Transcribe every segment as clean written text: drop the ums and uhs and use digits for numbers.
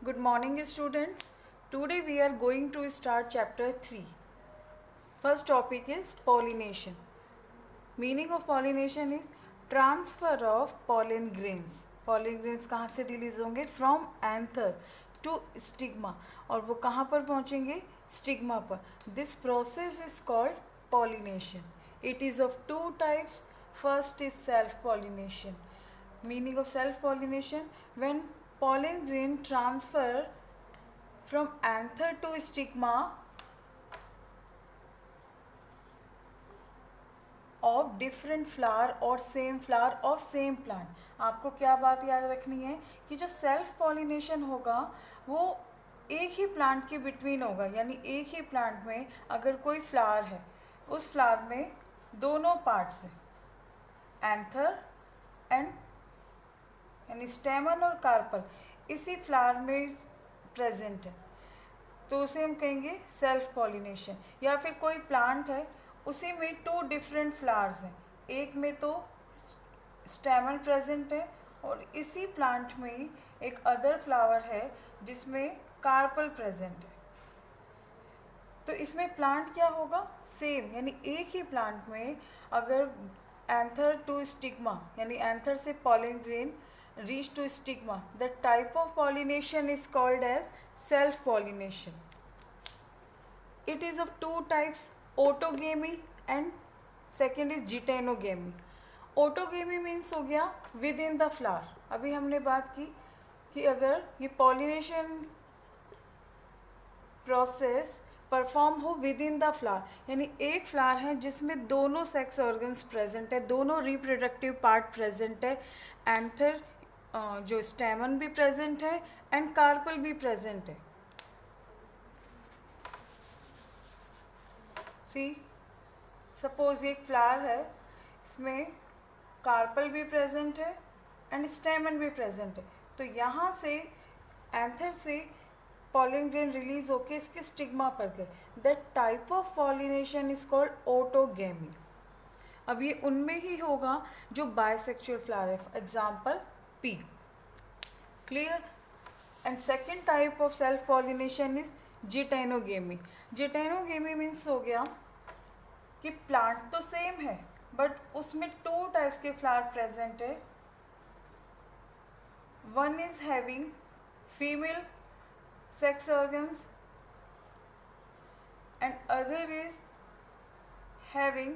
Good morning, students. Today we are going to start chapter 3. First topic is pollination. Meaning of pollination is transfer of pollen grains. Pollen grains कहाँ से release होंगे? From anther to stigma. और वो कहाँ पर पहुँचेंगे? Stigma पर. This process is called pollination. It is of two types. First is self-pollination. Meaning of self-pollination, when pollen grain transfer from anther to stigma of different flower or same flower of same plant. आपको क्या बात याद रखनी है कि जो self pollination होगा वो एक ही प्लांट के बिटवीन होगा, यानी एक ही प्लांट में अगर कोई फ्लावर है, उस फ्लावर में दोनों पार्ट्स हैं, एंथर एंड यानी स्टेमन और कार्पल इसी फ्लावर में प्रेजेंट है, तो उसे हम कहेंगे सेल्फ पॉलिनेशन. या फिर कोई प्लांट है, उसी में टू डिफरेंट फ्लावर्स हैं, एक में तो स्टेमन प्रेजेंट है और इसी प्लांट में एक अदर फ्लावर है जिसमें कार्पल प्रेजेंट है. तो इसमें प्लांट क्या होगा? सेम, यानी एक ही प्लांट में अगर एंथर टू स्टिग्मा यानी एंथर से pollen grain reach to stigma, the type of pollination is called as self pollination. It is of two types, autogamy and second is geitonogamy. Autogamy means हो गया within the flower. अभी हमने बात की कि अगर ये pollination प्रोसेस परफॉर्म हो विद इन द फ्लावर, यानी एक फ्लावर है जिसमें दोनों सेक्स ऑर्गन्स प्रेजेंट है, दोनों रिप्रोडक्टिव पार्ट प्रेजेंट है, एंथर जो स्टेमन भी प्रेजेंट है एंड कार्पल भी प्रेजेंट है. सी सपोज एक फ्लावर है, इसमें कार्पल भी प्रेजेंट है एंड स्टेमन भी प्रेजेंट है, तो यहाँ से एंथर से पॉलन ग्रेन रिलीज होके इसके स्टिग्मा पर गए. That type of pollination is called autogamy. अब ये उनमें ही होगा जो बायसेक्सुअल फ्लावर है, example P. Clear? And second type of self pollination is geitonogamy. Geitonogamy means हो गया कि प्लांट तो सेम है बट उसमें टू टाइप्स के फ्लावर प्रेजेंट है. One is having female sex organs and other is having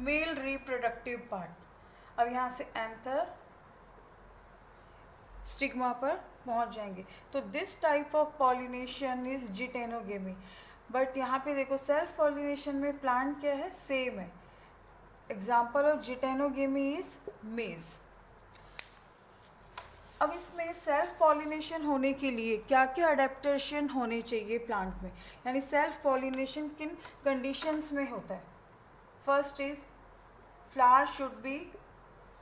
male reproductive part. अब यहाँ से एंथर स्टिग्मा पर पहुँच जाएंगे, तो this type of pollination is geitonogamy. But यहाँ पे देखो सेल्फ पॉलिनेशन में प्लांट क्या है? सेम है. एग्जाम्पल ऑफ जिटेनोगेमी इज मेज. अब इसमें सेल्फ पॉलिनेशन होने के लिए क्या क्या अडेप्टेशन होने चाहिए प्लांट में, यानी सेल्फ पॉलिनेशन किन कंडीशंस में होता है? First is flower should be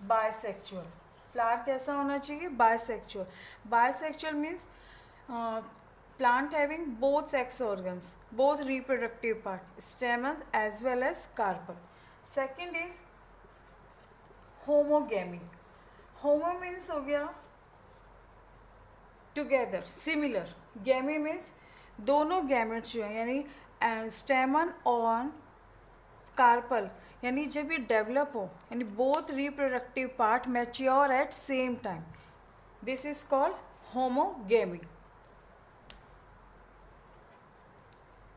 bisexual. Flower कैसा होना चाहिए? Bisexual. Bisexual means plant having both sex organs, both reproductive part, stamen as well as carpel. Second is homogamy. Homo means हो गया together, similar. Gamy means दोनों gametes जो हैं, यानी स्टेमन और कार्पल, यानी जब ये डेवलप हो, यानी both reproductive part mature at same time, this is called homogamy.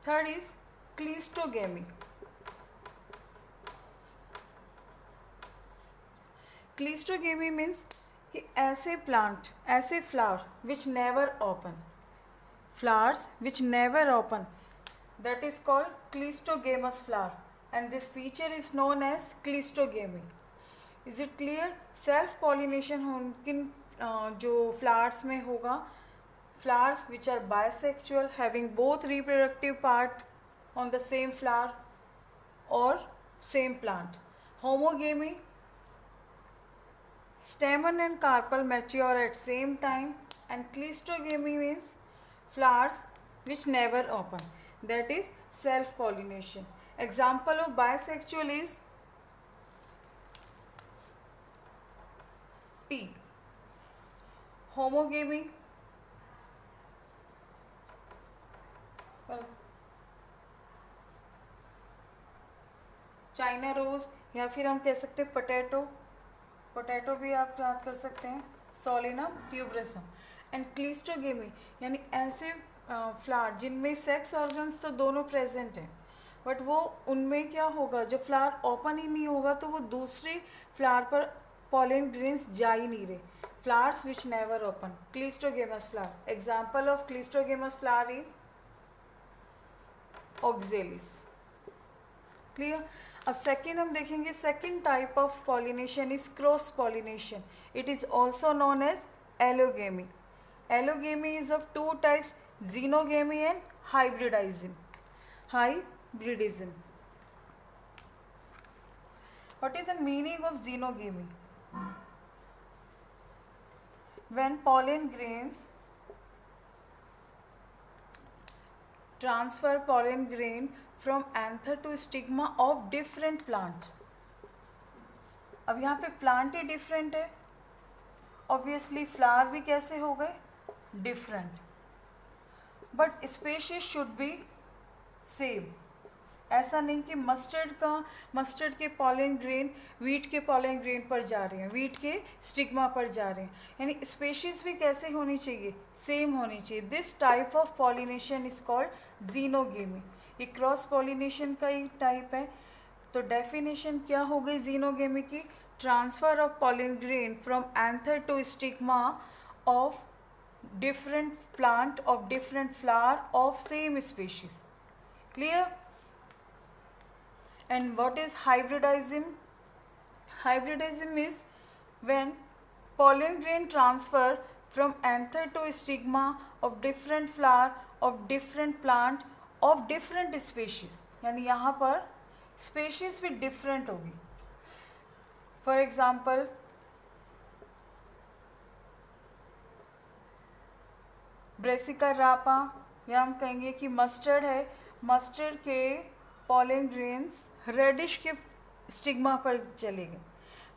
Third is cleistogamy. Cleistogamy means कि ऐसे प्लांट, ऐसे flower which never open, flowers which never open, that is called cleistogamous flower, and this feature is known as cleistogamy. Is it clear? self pollination किन जो flowers में होगा? flowers which are bisexual, having both reproductive part on the same flower or same plant. Homogamy, stamen and carpel mature at same time, and cleistogamy means flowers which never open, that is self pollination. Example of bisexual is P. Homogamy, China rose, या फिर हम कह सकते हैं potato, potato भी आप याद कर सकते हैं, सोलिनम ट्यूबरसम। एंड क्लिस्टोगेमी यानी ऐसे फ्लावर जिनमें सेक्स ऑर्गन्स तो दोनों प्रेजेंट हैं, बट वो उनमें क्या होगा, जो फ्लावर ओपन ही नहीं होगा तो वो दूसरी फ्लावर पर पॉलन ग्रेन्स जा ही नहीं रहे। Flowers which never open, cleistogamous flower. Example of cleistogamous flower is oxalis. Clear. अब सेकेंड हम देखेंगे, second type of pollination is cross pollination. It is also known as allogamy. Allogamy is of two types, xenogamy and hybridism. Hybridism. What is the meaning of xenogamy? When pollen grains transfer pollen grain from anther to stigma of different plant. अब यहाँ पे plant ही different है, obviously flower भी कैसे हो गए, different, but species should be same. ऐसा नहीं कि मस्टर्ड के पॉलन ग्रेन वीट के पॉलन ग्रेन पर जा रहे हैं, वीट के स्टिग्मा पर जा रहे हैं, यानी स्पेशीज भी कैसे होनी चाहिए, सेम होनी चाहिए। This type of pollination is called xenogamy। ये क्रॉस पॉलिनेशन का ही टाइप है। तो डेफिनेशन क्या हो गई xenogamy की, transfer of pollen grain from anther to stigma of different plant of different flower of same species. Clear? And what is hybridism? Hybridism is when pollen grain transfer from anther to stigma of different flower of different plant of different species. यानी यहाँ पर species भी different होगी। For example, Brassica रापा, या हम कहेंगे कि मस्टर्ड है, मस्टर्ड के पॉलन ग्रेन्स रेडिश के स्टिग्मा पर चले गए,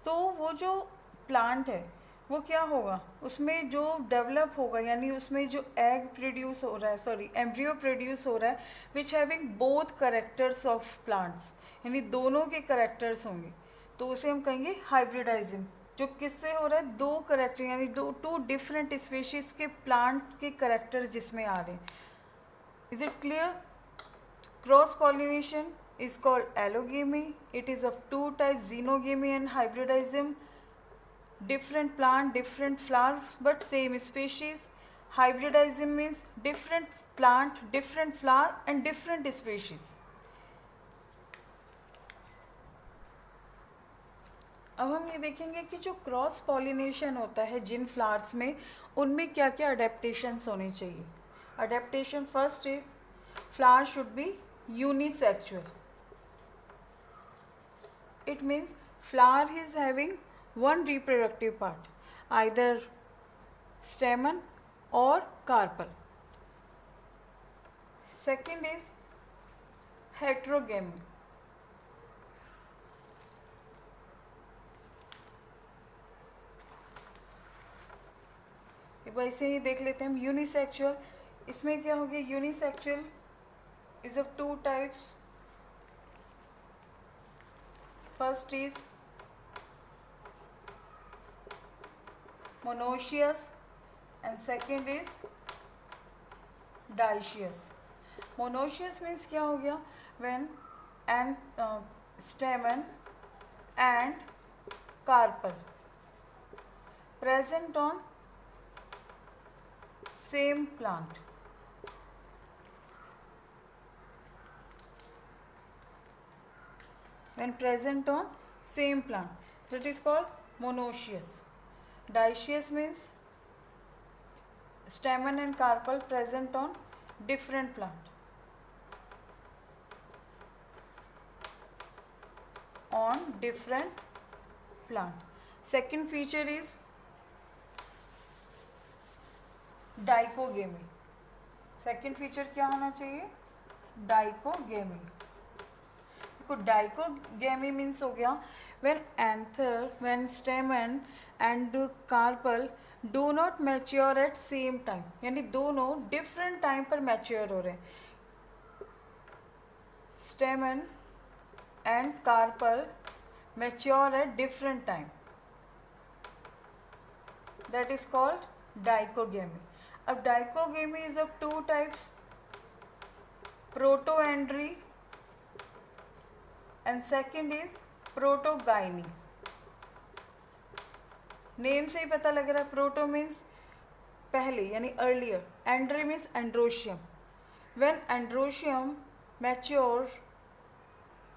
तो वो जो प्लांट है वो क्या होगा, उसमें जो डेवलप होगा, यानी उसमें जो एग प्रोड्यूस हो रहा है, सॉरी एम्ब्रियो प्रोड्यूस हो रहा है, which having both characters of plants, यानी दोनों के करेक्टर्स होंगे, तो उसे हम कहेंगे हाइब्रिडाइजिंग। जो किससे हो रहा है, दो करेक्टर, यानी टू डिफरेंट स्पीशीज के प्लांट के करेक्टर्स जिसमें आ रहे हैं। Is it clear? Cross pollination is called allogamy. It is of two types, xenogamy and hybridism. Different plant, different flowers, but same species. Hybridism means different plant, different flower and different species. अब हम ये देखेंगे कि जो cross pollination होता है जिन flowers में, उनमें क्या क्या अडेप्टेशंस होने चाहिए। अडेप्टेशन फर्स्ट है, flower should B unisexual. It means flower is having one reproductive part, either stamen or carpel. Second is heterogamy. एक बार इसे ही देख लेते हैं हम, यूनिसेक्सुअल। इसमें क्या हो गया, unisexual is of two types. First is monoecious and second is dioecious. Monoecious means क्या हो गया, when stamen and carpel present on same plant. When present on same plant, that is called monoecious. Dioecious means stamen and carpel present on different plant. On different plant. Second feature is dichogamy. Second feature क्या होना चाहिए, dichogamy. देखो dichogamy means हो गया when stamen and carpel do not mature at same time, यानी दोनों different time पर mature हो रहे हैं। stamen and carpel mature at different time. That is called dichogamy. अब dichogamy is of two types, protoandry and second is protogyny. Name से ही पता लग रहा है, प्रोटो मीन्स पहले यानी earlier, andry means androecium. When androecium mature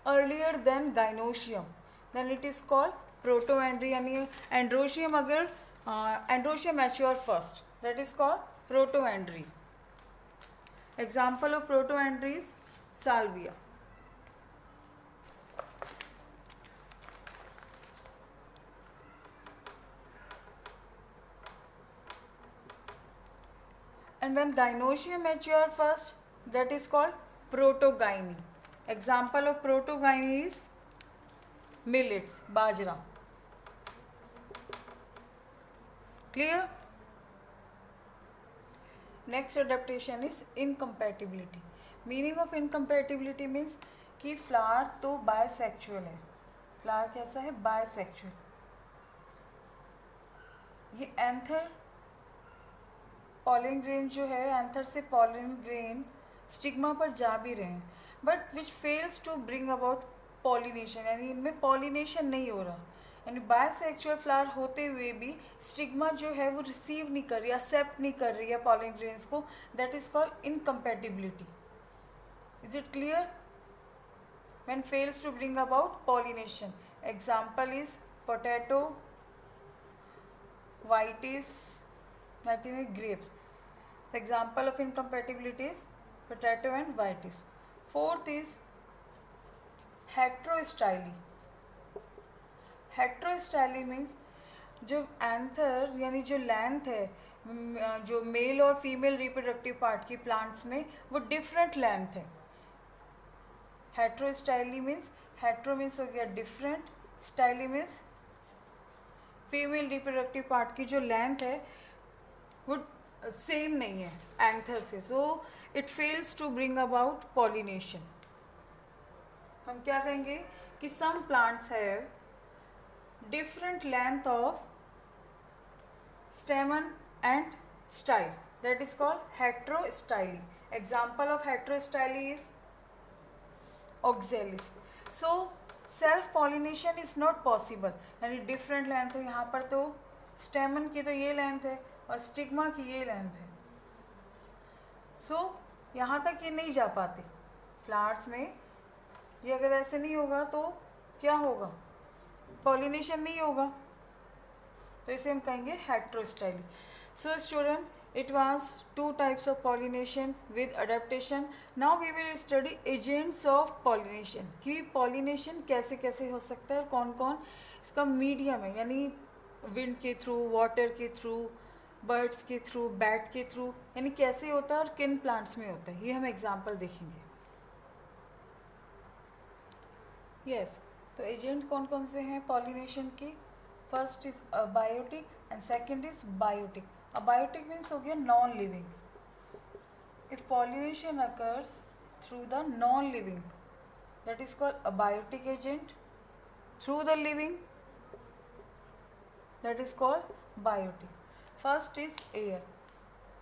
earlier than gynoecium then it is called protandry. यानी androecium अगर androecium mature first, that is called protandry. Example of protandry is salvia. And when gynoecium mature first, that is called protogyny. Example of protogyny is millets, bajra. Clear? Next adaptation is incompatibility. Meaning of incompatibility means कि flower तो bisexual है. Flower कैसा है? Bisexual. ये anther pollen grain जो है, anther से pollen grain stigma पर जा भी रहे हैं, but which fails to bring about pollination. यानी इनमें पॉलिनेशन नहीं हो रहा. यानी बायसेक्सुअल फ्लावर होते हुए भी स्टिग्मा जो है वो रिसीव नहीं कर रही, एक्सेप्ट नहीं कर रही है पॉलिन ग्रेन्स को. That is called incompatibility. Is it clear? When fails to bring about pollination. Example is potato, Vitis, grapes. The example of incompatibility is potato and vitis. Fourth is heterostyly. Heterostyly means जो anther यानी जो length है, जो mail और female reproductive part की plants में वो different length है. हेट्रोस्टाइली मीन्स, हेट्रो मीन्स हो गया different, styli means female reproductive part की जो लेंथ है वो सेम नहीं है एंथर से. So it fails to bring about pollination. हम क्या कहेंगे कि some plants have different length of stamen and style. That is called heterostyly. Example of heterostyly is Oxalis. So self pollination is not possible. यानी different length है. यहाँ पर तो स्टेमन की तो ये लेंथ है और स्टिग्मा की ये लेंथ है. सो यहाँ तक ये नहीं जा पाते फ्लावर्स में. ये अगर ऐसे नहीं होगा तो क्या होगा? पॉलिनेशन नहीं होगा. तो इसे हम कहेंगे heterostyly. So student, it was two types of pollination with adaptation. Now we will study agents of pollination. कि pollination कैसे कैसे हो सकता है और कौन कौन इसका मीडियम है. यानी विंड के थ्रू, वाटर के थ्रू, बर्ड्स के थ्रू, बैट के थ्रू, यानी कैसे होता है और किन प्लांट्स में होता है, ये हम एग्जाम्पल देखेंगे. यस, तो एजेंट कौन कौन से हैं पॉलिनेशन के? First is abiotic and second is biotic. Abiotic means हो गया non living. If pollination occurs through the non living, that is called abiotic agent. Through the living, that is called biotic. First is air.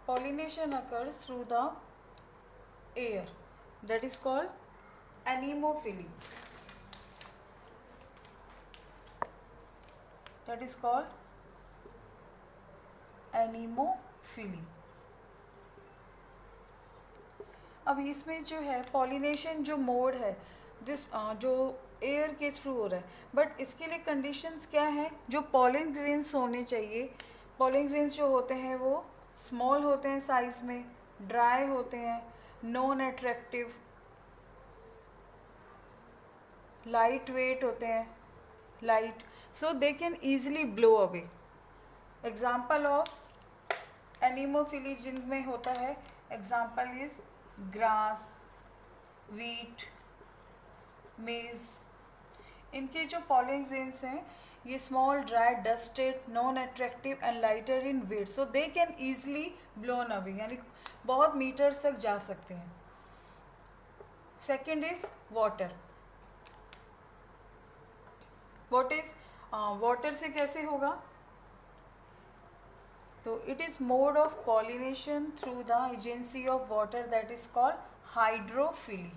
Pollination occurs through the air, that is called anemophily. That is called anemophily. अब इसमें जो है pollination जो mode है जो air के through हो रहा है, बट इसके लिए कंडीशंस क्या हैं? जो पॉलिन ग्रेन्स होने चाहिए. पॉलिन ग्रेन्स जो होते हैं वो स्मॉल होते हैं साइज में, ड्राई होते हैं, नॉन अट्रैक्टिव, लाइट वेट होते हैं, light, so they can easily blow away. Example of anemophily जिनमें होता है, एग्जाम्पल इज ग्रास, वीट, मेज. इनके जो पॉलिन ग्रेन्स हैं ये small, dry, dusted, non attractive and lighter in weight, so they can easily blown away, यानी बहुत मीटर्स तक जा सकते हैं. Second is water. What is water से कैसे होगा? तो it is mode of pollination through the agency of water, that is called hydrophily.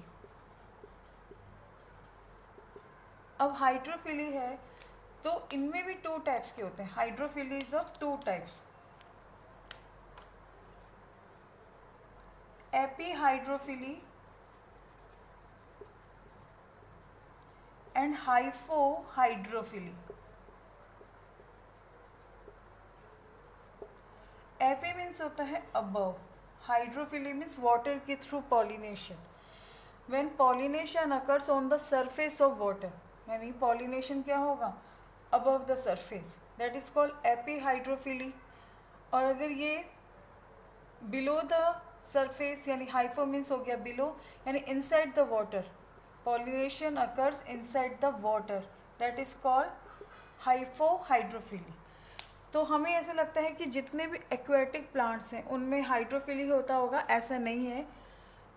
अब हाइड्रोफिली है तो इनमें भी टू टाइप्स के होते हैं। Hydrophily is of two types, epihydrophily and hypohydrophily. AP means होता है अबव, हाइड्रोफिली मीन्स वाटर के through pollination. When pollination occurs on the surface of water, यानी पॉलिनेशन क्या होगा? Above the surface, that is called epihydrophily. और अगर ये below the surface यानी हाइपो मीन्स हो गया बिलो, यानी inside the water, pollination occurs inside the water, that is called hypohydrophily. तो हमें ऐसा लगता है कि जितने भी एक्वेटिक प्लांट्स हैं उनमें हाइड्रोफिली होता होगा, ऐसा नहीं है।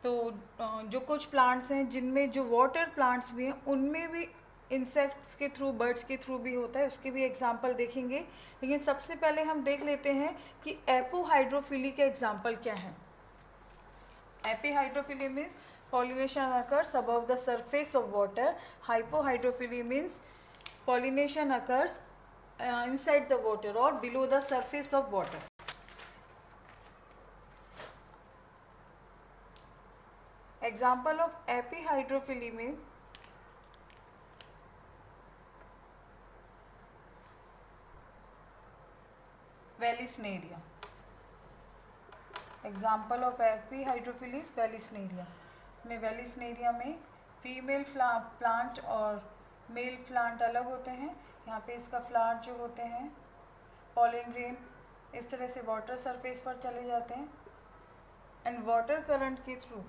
तो जो कुछ प्लांट्स हैं जिनमें जो वाटर प्लांट्स भी हैं उनमें भी इंसेक्ट्स के थ्रू, बर्ड्स के थ्रू भी होता है, उसके भी एग्जांपल देखेंगे। लेकिन सबसे पहले हम देख लेते हैं कि एपोहाइड्रोफिली के एग्जांपल क्या हैं। एपीहाइड्रोफिली means pollination occurs above the surface of water. Hypohydrophily means pollination occurs inside the water or below the surface of water. Example of epihydrophily में Vallisneria. Example of epihydrophily is Vallisneria. इसमें Vallisneria में female plant और male plant अलग होते हैं। यहाँ पे इसका फ्लावर जो होते हैं, पॉलन ग्रेन इस तरह से वाटर सरफेस पर चले जाते हैं एंड वाटर करंट के थ्रू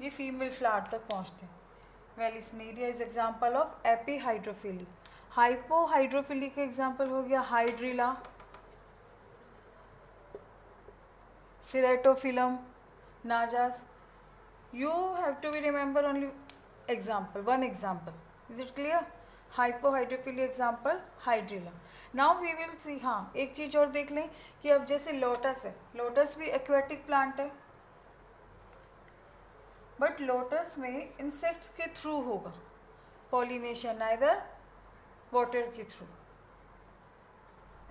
ये फीमेल फ्लावर तक पहुँचते हैं। Vallisneria is example of epihydrophily. Hypohydrophily का एग्जाम्पल हो गया Hydrilla, Ceratophyllum, Najas. You have to be remember only example, one example. Is it clear? Hypohydrophily example hydrilla. Now we will see, हाँ एक चीज़ और देख लें कि अब जैसे लोटस है, लोटस भी एक्वेटिक प्लांट है, बट लोटस में इंसेक्ट्स के थ्रू होगा पॉलिनेशन, नाइदर वाटर के थ्रू।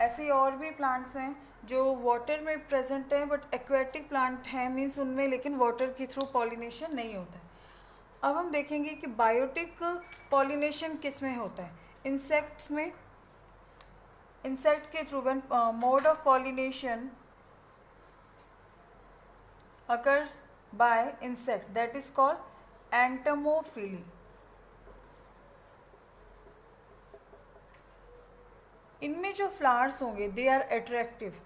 ऐसे और भी प्लांट्स हैं जो वाटर में प्रेजेंट हैं बट एक्वेटिक प्लांट हैं, मीन्स उनमें लेकिन वाटर के थ्रू पॉलिनेशन नहीं होता है। अब हम देखेंगे कि बायोटिक पॉलिनेशन किस में होता है। इंसेक्ट्स में, इंसेक्ट के through when mode of pollination occurs by insect, that is called entomophily. इनमें जो फ्लावर्स होंगे they are attractive,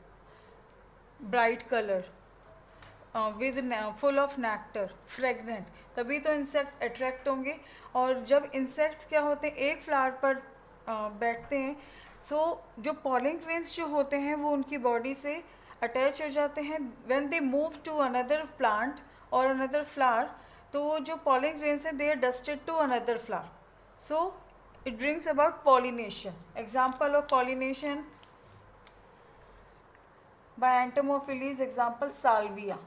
bright colour with full of nectar, fragrant, तभी तो इंसेक्ट अट्रैक्ट होंगे। और जब इंसेक्ट्स क्या होते हैं एक फ्लावर पर बैठते हैं, सो जो पॉलन ग्रेन्स जो होते हैं वो उनकी बॉडी से अटैच हो जाते हैं। When they move to another plant और अनदर फ्लावर, तो वो जो पॉलन ग्रेन्स हैं they are dusted to another flower, so it brings about pollination. Example of pollination by entomophily is example salvia.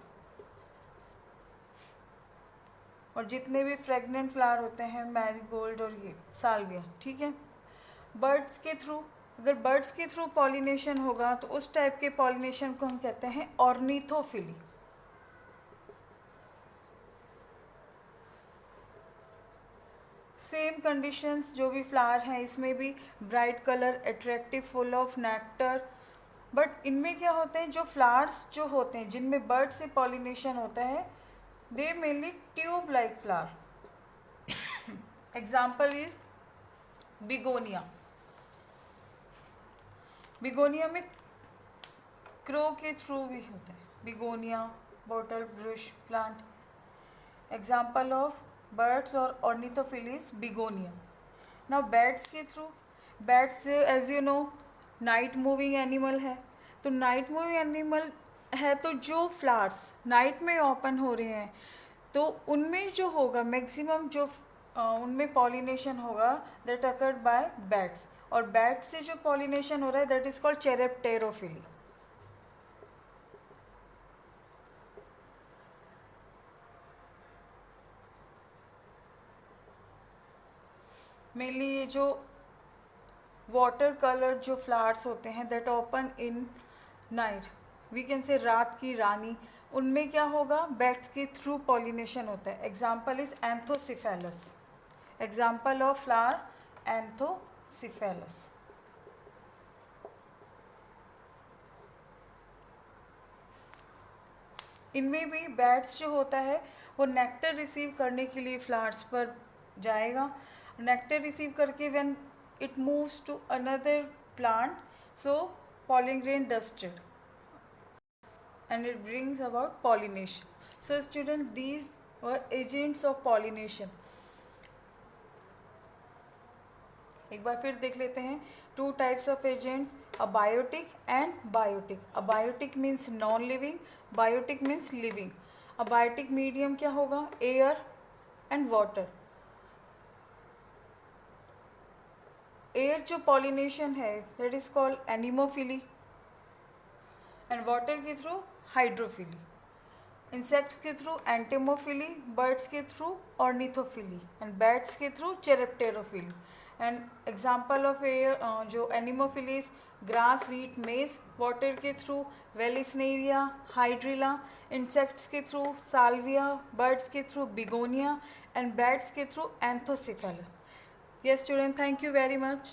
और जितने भी फ्रेगनेंट फ्लावर होते हैं मैरीगोल्ड और ये साल्विया, ठीक है। बर्ड्स के थ्रू, अगर बर्ड्स के थ्रू पॉलिनेशन होगा तो उस टाइप के पॉलिनेशन को हम कहते हैं ऑर्निथोफिली। सेम कंडीशंस, जो भी फ्लावर हैं इसमें भी bright colour, attractive, full of nectar, but इनमें क्या होते हैं जो फ्लावर्स जो होते हैं जिनमें बर्ड से पॉलिनेशन होता है, they mainly tube like flower. Example is begonia. Begonia में क्रो के थ्रू भी होता है, begonia, bottle brush plant. Example of birds और ऑर्निथोफिलीज बिगोनिया। नाउ बैट्स के थ्रू, bats as you know night moving animal है, तो नाइट मूविंग एनिमल है तो जो फ्लावर्स नाइट में ओपन हो रहे हैं तो उनमें जो होगा मैक्सिमम जो उनमें पॉलिनेशन होगा दैट अकर्ड बाय बैट्स, और बैट से जो पॉलिनेशन हो रहा है that is called chiropterophily. Mainly ये जो वाटर कलर जो फ्लावर्स होते हैं that open in night, we can say रात की रानी, उनमें क्या होगा बैट्स के थ्रू पॉलिनेशन होता है. Example is Anthocephalus. Example of flower Anthocephalus. इनमें भी बैट्स जो होता है वो नेक्टर रिसीव करने के लिए फ्लावर्स पर जाएगा. नेक्टर रिसीव करके when it moves to another plant, so pollen grain dusted and it brings about pollination. So student, these were agents of pollination. एक बार फिर देख लेते हैं. Two types of agents, abiotic and biotic. Abiotic means non living, biotic means living. Abiotic medium क्या होगा, air and water. Air जो pollination है that is called anemophily, and water के थ्रू हाइड्रोफिली. इंसेक्ट्स के थ्रू एंटेमोफिली, बर्ड्स के through ornithophily, and bats के through chiropterophily. And example of air जो anemophily is, grass, wheat, maize. Water के through Vallisneria, Hydrilla. Insects के through Salvia, birds के through begonia, and bats के through एंथोसिफेला. Yes student, thank you very much.